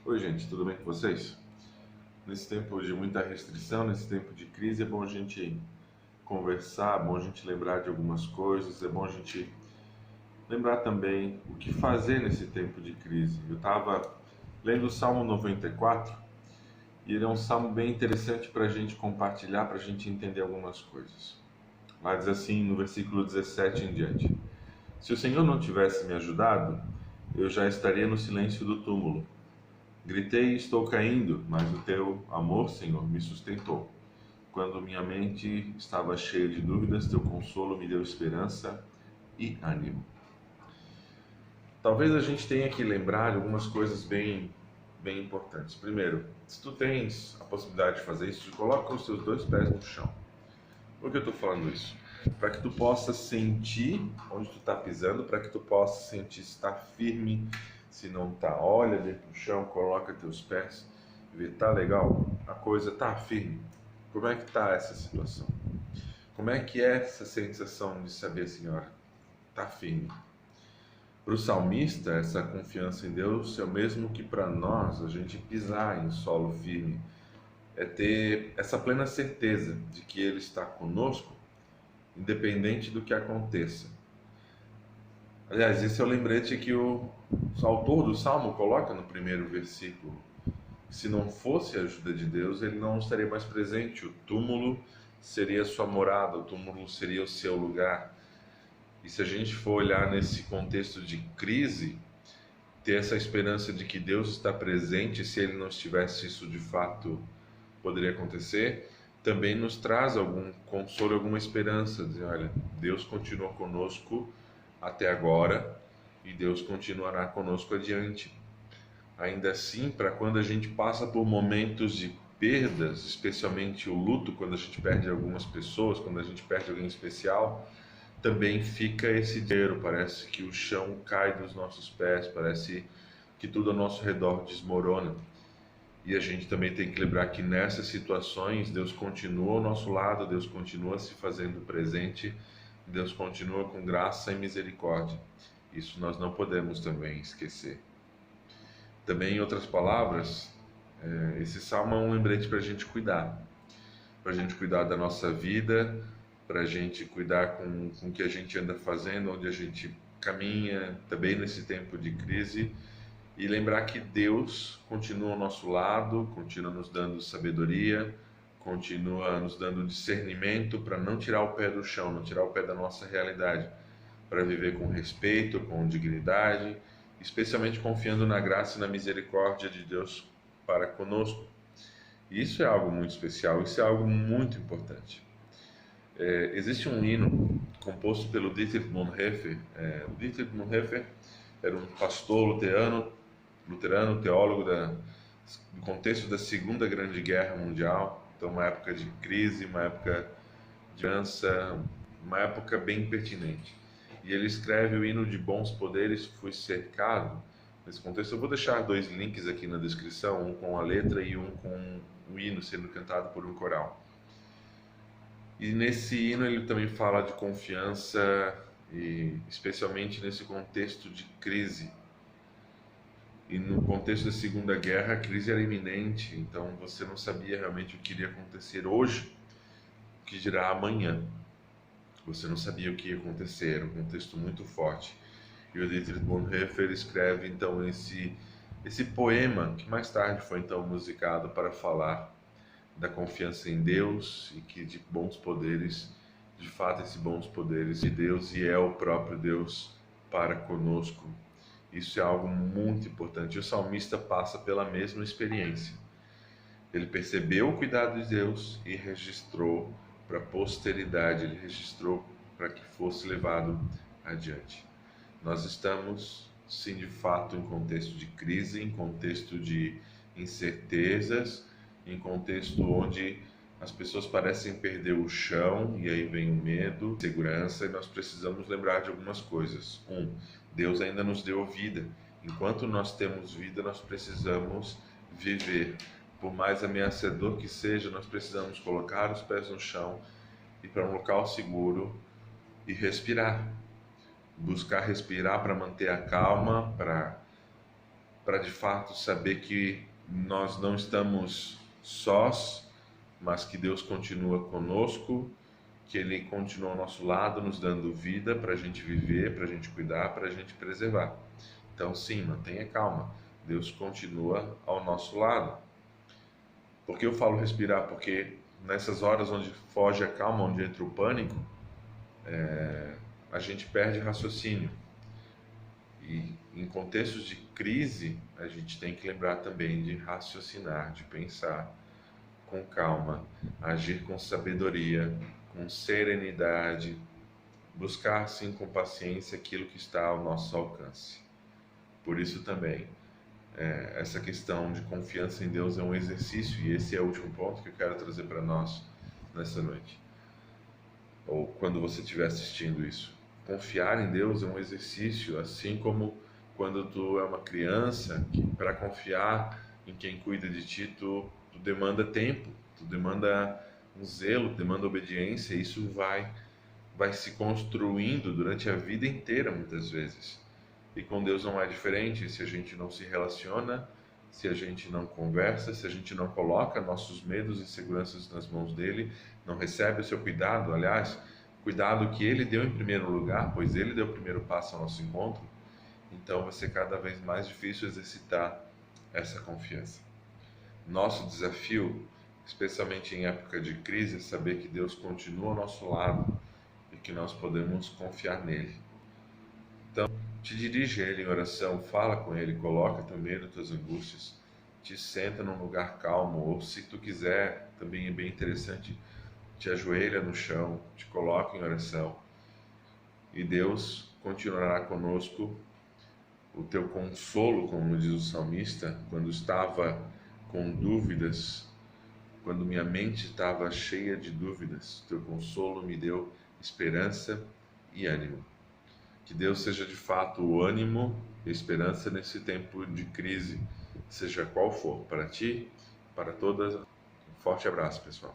Oi, gente, tudo bem com vocês? Nesse tempo de muita restrição, nesse tempo de crise, é bom a gente conversar, é bom a gente lembrar de algumas coisas, é bom a gente lembrar também o que fazer nesse tempo de crise. Eu estava lendo o Salmo 94 e ele é um salmo bem interessante para a gente compartilhar, para a gente entender algumas coisas. Lá diz assim no versículo 17 em diante: Se o Senhor não tivesse me ajudado, eu já estaria no silêncio do túmulo. Gritei: estou caindo, mas o teu amor, Senhor, me sustentou. Quando minha mente estava cheia de dúvidas, teu consolo me deu esperança e ânimo. Talvez a gente tenha que lembrar algumas coisas bem importantes. Primeiro, se tu tens a possibilidade de fazer isso, coloca os teus dois pés no chão. Por que eu estou falando isso? Para que tu possa sentir onde tu está pisando, para que tu possa sentir se está firme, se não está. Olha dentro do chão, coloca teus pés e vê, tá legal? A coisa tá firme. Como é que tá essa situação? Como é que é essa sensação de saber, Senhora, tá firme? Para o salmista, essa confiança em Deus é o mesmo que para nós a gente pisar em solo firme. É ter essa plena certeza de que Ele está conosco, independente do que aconteça. Aliás, esse é o lembrete que o autor do Salmo coloca no primeiro versículo. Se não fosse a ajuda de Deus, ele não estaria mais presente. O túmulo seria sua morada, o túmulo seria o seu lugar. E se a gente for olhar nesse contexto de crise, ter essa esperança de que Deus está presente, se ele não estivesse, isso de fato poderia acontecer, também nos traz algum consolo, alguma esperança, dizer, olha, Deus continuou conosco até agora e Deus continuará conosco adiante. Ainda assim, para quando a gente passa por momentos de perdas, especialmente o luto, quando a gente perde algumas pessoas, quando a gente perde alguém especial, também fica esse dinheiro, parece que o chão cai dos nossos pés, parece que tudo ao nosso redor desmorona. E a gente também tem que lembrar que nessas situações Deus continua ao nosso lado, Deus continua se fazendo presente, Deus continua com graça e misericórdia. Isso nós não podemos também esquecer. Também, em outras palavras, esse salmo é um lembrete para a gente cuidar. Para a gente cuidar da nossa vida, para a gente cuidar com o que a gente anda fazendo, onde a gente caminha, também nesse tempo de crise. E lembrar que Deus continua ao nosso lado, continua nos dando sabedoria, continua nos dando discernimento para não tirar o pé do chão, não tirar o pé da nossa realidade, para viver com respeito, com dignidade, especialmente confiando na graça e na misericórdia de Deus para conosco. E isso é algo muito especial, isso é algo muito importante. Existe um hino composto pelo Dietrich Bonhoeffer. O Dietrich Bonhoeffer era um pastor luterano, teólogo do contexto da Segunda Grande Guerra Mundial, então uma época de crise, uma época de dança, uma época bem pertinente. E ele escreve o hino de Bons Poderes, Fui Cercado. Nesse contexto, eu vou deixar dois links aqui na descrição, um com a letra e um com o hino sendo cantado por um coral. E nesse hino ele também fala de confiança, e especialmente nesse contexto de crise. E no contexto da Segunda Guerra, a crise era iminente, então você não sabia realmente o que iria acontecer hoje, o que dirá amanhã. Você não sabia o que ia acontecer, era um contexto muito forte. E o Dietrich Bonhoeffer escreve então esse poema, que mais tarde foi então musicado para falar da confiança em Deus e que de bons poderes, de fato esses bons poderes de Deus, e é o próprio Deus para conosco. Isso é algo muito importante. E o salmista passa pela mesma experiência. Ele percebeu o cuidado de Deus e registrou para a posteridade, ele registrou para que fosse levado adiante. Nós estamos, sim, de fato, em contexto de crise, em contexto de incertezas, em contexto onde as pessoas parecem perder o chão, e aí vem o medo, segurança, e nós precisamos lembrar de algumas coisas. Deus ainda nos deu vida. Enquanto nós temos vida, nós precisamos viver. Por mais ameaçador que seja, nós precisamos colocar os pés no chão, ir para um local seguro e respirar. Buscar respirar para manter a calma, para para de fato saber que nós não estamos sós, mas que Deus continua conosco, que Ele continua ao nosso lado, nos dando vida para a gente viver, para a gente cuidar, para a gente preservar. Então, sim, mantenha calma. Deus continua ao nosso lado. Por que eu falo respirar? Porque nessas horas onde foge a calma, onde entra o pânico, a gente perde raciocínio. E em contextos de crise, a gente tem que lembrar também de raciocinar, de pensar com calma, agir com sabedoria, com serenidade, buscar sim com paciência aquilo que está ao nosso alcance. Por isso também, essa questão de confiança em Deus é um exercício, e esse é o último ponto que eu quero trazer para nós nessa noite, ou quando você estiver assistindo isso. Confiar em Deus é um exercício, assim como quando tu é uma criança, que para confiar em quem cuida de ti, tu demanda tempo, tu demanda um zelo, demanda obediência, e isso vai se construindo durante a vida inteira, muitas vezes. E com Deus não é diferente. Se a gente não se relaciona, se a gente não conversa, se a gente não coloca nossos medos e inseguranças nas mãos dele, não recebe o seu cuidado, aliás, cuidado que ele deu em primeiro lugar, pois ele deu o primeiro passo ao nosso encontro, então vai ser cada vez mais difícil exercitar essa confiança. Nosso desafio, especialmente em época de crise, é saber que Deus continua ao nosso lado e que nós podemos confiar nele. Então, te dirige a Ele em oração, fala com Ele, coloca também nas tuas angústias, te senta num lugar calmo, ou se tu quiser, também é bem interessante, te ajoelha no chão, te coloca em oração, e Deus continuará conosco. O teu consolo, como diz o salmista, quando estava com dúvidas, quando minha mente estava cheia de dúvidas, teu consolo me deu esperança e ânimo. Que Deus seja de fato o ânimo e a esperança nesse tempo de crise, seja qual for, para ti, para todas. Um forte abraço, pessoal.